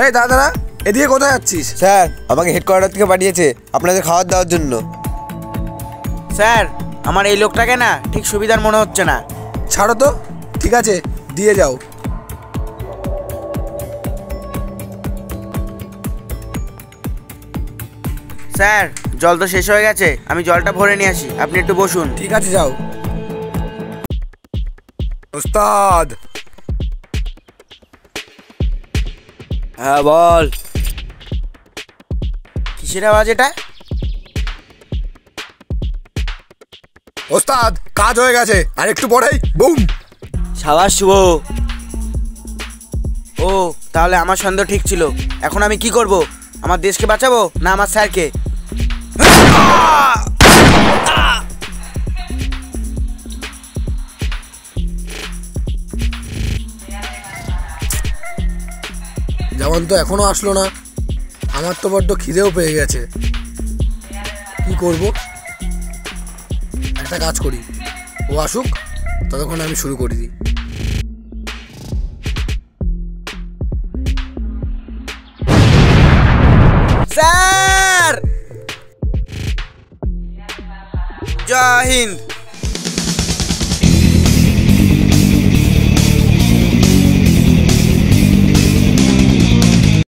এই দাদা, এদিকে কোথায় যাচ্ছিস? স্যার আমাকে হেডকোয়ার্টার থেকে পাঠিয়েছে আপনাদের খাবার দেওয়ার জন্য। স্যার আমার এই লোকটাকে না ঠিক সুবিধার মনে হচ্ছে না। ছাড়ো তো, ঠিক আছে দিয়ে যাও। স্যার জল তো শেষ হয়ে গেছে, আমি জলটা ভরে নিয়ে আসি, আপনি একটু বসুন। ঠিক আছে যাও। ওস্তাদ। হ্যাঁ বল। কিসের আওয়াজ এটা? ওস্তাদ কাজ হয়ে গেছে, আর একটু পরেই বুম। সাবাস শুভ। ও তাহলে আমার সন্দেহ ঠিক ছিল। এখন আমি কি করব? আমার দেশকে বাঁচাবো না আমার স্যারকে? যেমন তো এখনো আসলো না, আমার তো বড্ড খিদেও পেয়ে গেছে। কি করব? একটা কাজ করি, ও আসুক ততক্ষণ আমি শুরু করে দিই। স্যার জয় হিন্দ।